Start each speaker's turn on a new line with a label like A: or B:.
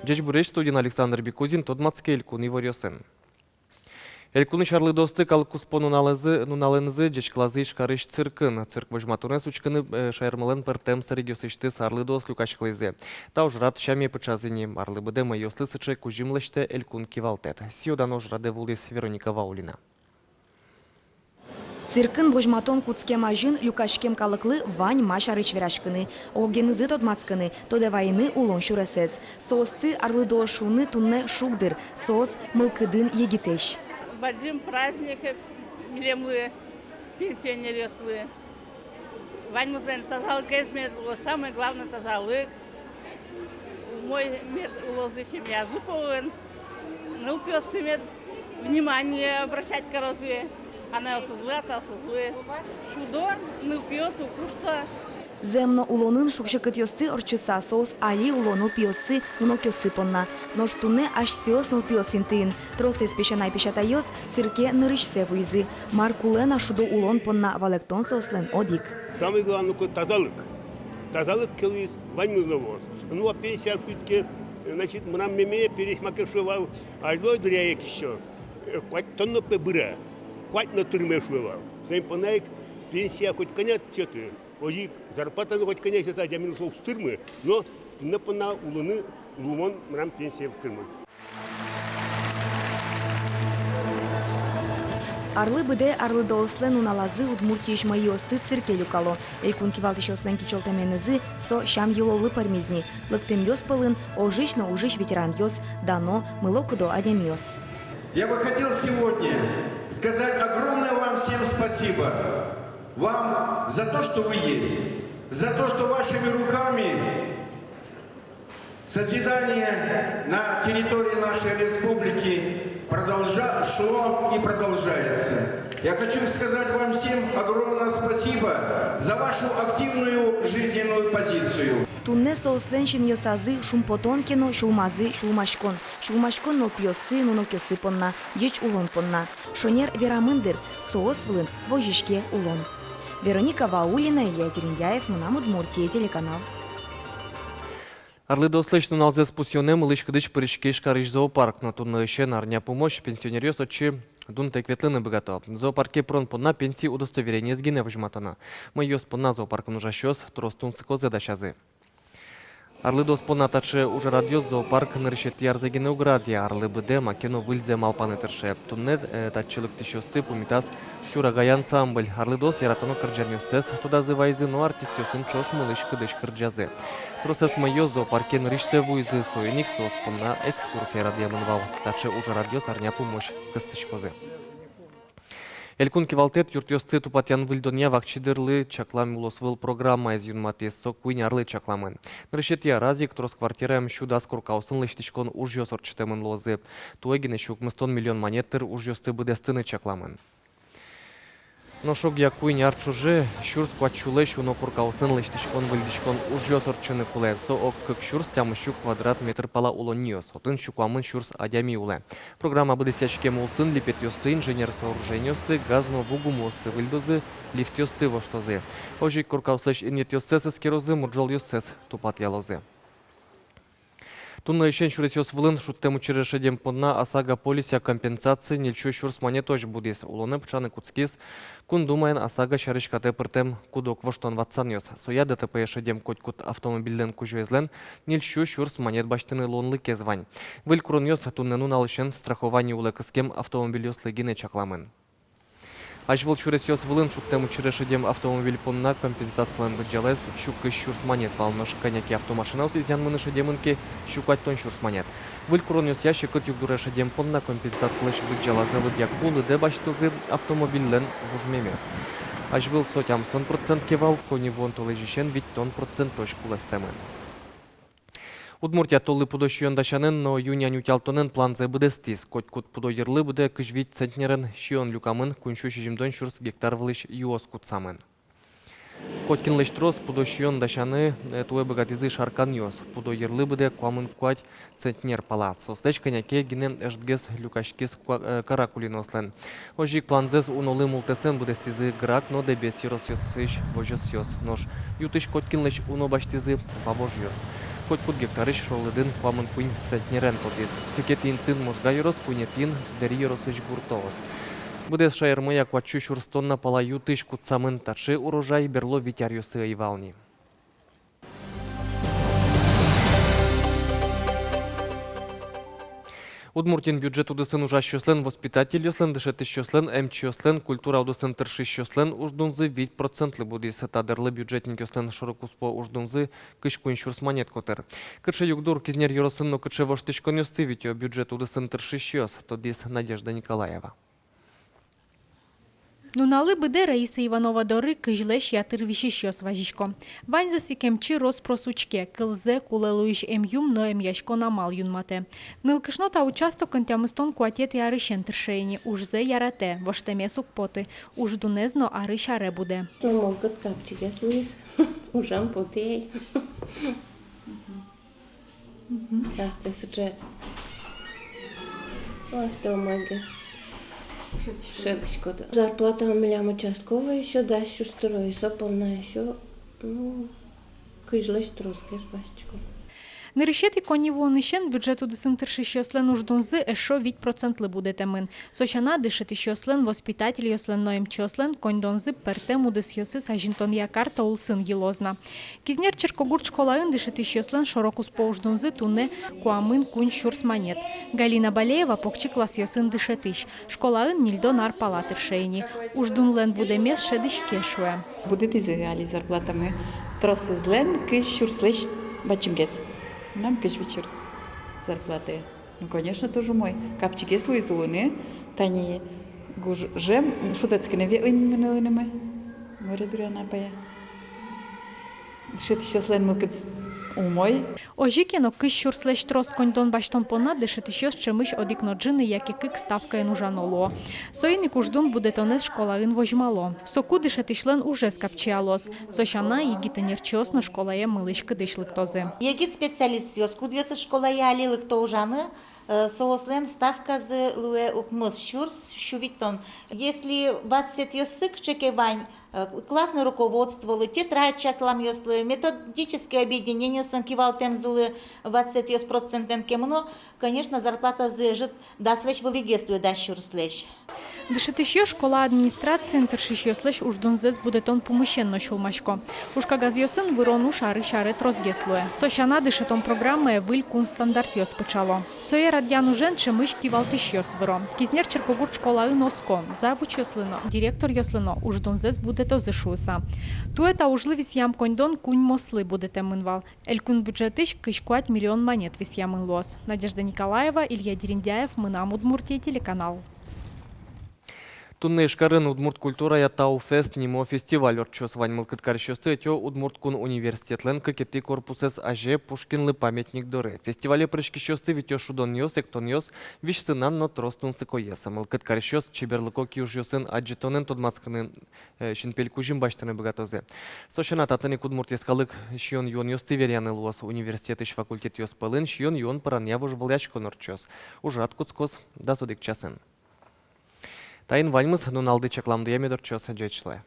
A: Жеж буреш студен Александр Бекузин, Тодмацке Элькун Ивориосен. Элькуны шарлы досты калык куспону налынызы жешклазы шкарыш циркын. Цирк божматурнес учкыны шайырмылын пыртем сарыгёсышты сарлы дос люкашклызе. Та ужрат шаме пычазыни. Арлы быды майослы сычы кужимлышты Элькун кивалтет. Сиодан ужраде вулис Вероника Ваулина.
B: Циркын вожматон куцкем ажын люкашкем калыклы вань машарыч верашкыны. Огенызы тодмацкыны, тодевайны улон шуресез. Соосты арлы доошуны тунне шугдыр, соос мылкыдын егитеш.
C: Баджим праздник, милемлы, пенсионереслы. Вань музен тазалык эзмет, самое главное тазалык. Мой мед улозы, чем я зуповын. Нылпёсы мед, внимание обращать к розе. Она осозлы, а та осозлы. Шудор, нылпёсы, укушта.
B: Земно улонын шукшакыт йосты орчыса соос али улоныл пиосы нунокёсы понна. Нош туне аш сиос ныл пиосин тыын. Тросес пешанай пешатайос цирке нырычсе вуйзы. Маркулена шуду улон понна валектон сослен одик.
D: Самый главный тазалык. Тазалык келуис ванюзновоз. Ну а пенсия все-таки, значит, мрам меме пересмакершевал, альдой дряек еще. Квать тонно пебыра, квать на тырмешевал. Сам понаек пенсия хоть конец цеты. Ожик зарплата хоть конечно это я минус в тюрьмы, но на пона улуны лумон мрам пенсия в тюрьму.
B: Арлы быде арлы дослен уналазы удмуртиш майосты цирке люкало. Элькун кивалтыш ослен кичолтаменызы со шам елолы пармизни. Лыктым йос пылын, ожич но ужич ветеран йос, дано мылокудо адемьос.
E: Я бы хотел сегодня сказать огромное вам всем спасибо. Вам за то, что вы есть, за то, что вашими руками созидание на территории нашей республики шло и продолжается. Я хочу сказать вам всем огромное спасибо за вашу активную жизненную позицию.
B: Тунне соосленшин йосазы шумпотонкино шулмазы шулмашкон. Шулмашкон ныл пиосы нунокёсы понна, еч улон понна. Шонер верамындыр, соос вылын вожишке улон. Вероника Ваулина, Илья Терендяев, Мынам Удмуртия, телеканал.
A: Арлы дослышно налзе спусионем лышкадыч паричке шкарыш зоопарк, но тунны еще нарня помощь пенсионерю сочи дун текветлыны богато. Зоопарке прон понна пенсии удостоверение сгине вжматана. Мы ее спонна зоопарком уже щас, тростун цикозе дашазы. Арлы доспонна таче уже радиоз зоопарк нырышет ярзагине угради, арлы быде макено выльзе малпаны тырше. Тунне татчылык тишосты пумитас шурагай ансамбль. Арлы дос яратано кырджанёсес, туда зывайзы, но артист ёсын чош мылышкадыч кырджазы. Тросес майоз зоопарке нырышсе вуйзы, соеник соспонна экскурсия радиамынвал. Таче уже радиоз арня помощь кыстычкозы. Элькун кивалтет юртёсты тупатян выльдония вакчидырлы чаклам улосвыл программа из юнматес сок куйнярлы чакламын. Нрышетия разик трос квартираем щудас куркаусын лыштичкон ужьёс орчтемын лозы. Туэгине щук мыстон миллион монеттыр ужьёсты быдестыны чакламын. Но шок я куйняр чуже, щурс квачуле щуно куркаусын лыштичкон выльдичкон ужьёс орчыны куле. Со ок кык щурс тямы щук квадрат метр пала улониос. Отын щукламын щурс адями уле. Программа быдесячке мулсын липет ёсты инженер сооружениёсты, газно вугумосты выльдозы, лифт ёсты воштозы. Ожи куркауслыш инет ёссес эскерозы, мурджол ёссес тупат ялозы. Тунна ещен щурес ёс вылын шуттему черешедем понна асага полися компенсации нельчу щурс монеточ будис. Улоны пчаны куцкис, кун думаен асага шарышкате пыртем кудок воштон ватсан ёс. Соя ДТП ешедем котькут автомобильден кужуезлен нельчу щурс монет баштыны лонлы кезвань. Выль курон ёс туннену налышен страхование улы кыскем автомобиль ёслы гине чакламын. Ажвыл чурес ёс вылын шуттему черешедем автомобиль понна компенсациялен быджалез щук щурс монет валнош коняки автомашинаус изян мынышедемынке щукать тон щурс монет. Выль курон ёс ящикыт югдурешедем понна компенсациялеш быджалазы лыдяк кулы де баштозы автомобильлен вужмемес. Ажвыл сотям 100% кевал кони вон толежишен ведь тон процент точку лестемын. Удмуртия толы пудо шүйондашанын, но юнян утялтонын планзе быдестис. Котькут пудо ерлы быде кыжвит центнерын шүйон люкамын күншү шижимдон шурс гектар вылыш юос кутсамын. Коткин лыштрос пудо шүйондашаны туэ быгатизы шаркан юос. Пудо ерлы быде куамын куать центнер палат. Состеч коняке гинен эждгес люкашкис каракулинослен. Ожик планзес унолы мултесен быдестизы грак, но дебес юрос ёсыш вожос ёс. Нож ютыш коткин лыш уно баштизы вавож ёс. хоть кут гектарыш шорлыдын памын кунь центнерен тодис. Тюкетин тын можга юрос, кунетин дери юросыч гуртовос. Будес шайырмыя квачу шурстонна палаю тыш кутсамын таши урожай берло витяр юсы ивални. Удмуртин бюджет удысын ужа шөслен, воспитатель ёслен, дышеты шөслен, эмч ёслен, культура удысын тырши шөслен, уждунзы 8% будис тадырлы бюджетник ёслен шорокуспо уждунзы кыш куншурс монет котер. Кытше югдур кизнер ёросын, но кытше воштышкон ёсты витё бюджет удысын тырши шёс, тодис Надежда Николаева.
F: Нунали биде Раїса Іванова дори кижлеш ятир вішіщос важішко. Вань засікемчі розпросучке, килзе кулелуїш ем'юм но ем'яшко намал юнмате. Нилкишно та участок контямистон куатєт яришен тиршейні, ужзе ярате, воштеме сукпоти, уждунезно ариш аре буде.
G: Могат капчига слуис, ужам потей. Расте сже. Расте омагес. Шедочко. Зарплата у меня участковая еще, да, еще второй, полная еще, кыжлась троска с пастичком.
F: Нерішети коні вонищен бюджету десин тирши шослен уждунзи ешо 8% будете мин. Сошана дишети шослен воспитатель йослен ноєм чослен конь донзи пертему дис йоси сажінтон якар та улсин гілозна. Кізнер черкогурт школаын дишети шослен шорокус по уждунзи туне куамин кунь шурс монет. Галина Балеева покчи клас йосин дишетиш. Школаын нільдон арпала тиршейні. Уждунлен буде мес шедиш кешуе.
H: Будете зігалі зарплатами троси злен, киш шурслеш бачимгес. Нам киш вечерс зарплаты. Ну, конечно, тоже мой. Капчики слуизуны, тани гужем, шутецки не вілим минулинами. Море дуряна пая. Шит ще слен милкиц умой.
F: Ожікіно киш шурслеш трос конь дон баштон понад дишети щось чимиш одікно джини, як і кик ставка нужаноло. Соїник уждун буде тонес школаин вожмало. Соку дишети шлен уже скапчіалос. Сошана і гітенірчосно школає милишки дишликтози.
I: Егит специалист скудвеса школа я алилых то ужаны, соослен ставка з луе укмыс шурс шувитон. Если 20 ёсык чекевань, классное руководство, тетрадь чатлам ёслы, методическое объединение санкивал темзлы 20% кемно, конечно, зарплата зежит даслеш велигестую дащурслеш.
F: Дишетище школа адміністрації інтершищослеш уждунзес буде тон помощенно шулмашко. Ушка газйосин вирону шари трозгеслує. Сошана дишетон програми виль кун стандарт йос почало. Соє радяну жен чемиш ківалтиш йос виро. Кізнер черкогурт школа носко. Завуч йослино, директор йослино, уждунзес буде то зишуса. Туе та ужливість ям коньдон кунь мосли будете минвал. Елькун бюджетиш кишкуать мільйон монет віс ямин лос. Надежда Николаева, Илья Дерендяев, Мынам Удмуртия, телеканал.
A: Тунны шкарын Удмурт культура я Тауфест нимо фестиваль орчос вань мылкыткар шосты тё Удмурт кун университетлен кекети корпусес аже Пушкинлы памятник доры. Фестивале прышки шосты витё шудон йос, эктон йос, виш сынан но тростун сыкоеса. Мылкыткар шос чеберлыко киуж йосын аджитонен тодмацканы шинпельку жимбаштаны богатозе. Сошана татыник Удмурт ескалык шион юон йосты веряны луос университет иш факультет йос пылын, шион юон паранявуш вылячкон орчос. Ужат куцкос да судик часын. Тайын ваньмыз нуналды чакламды ямедор чоса джечле.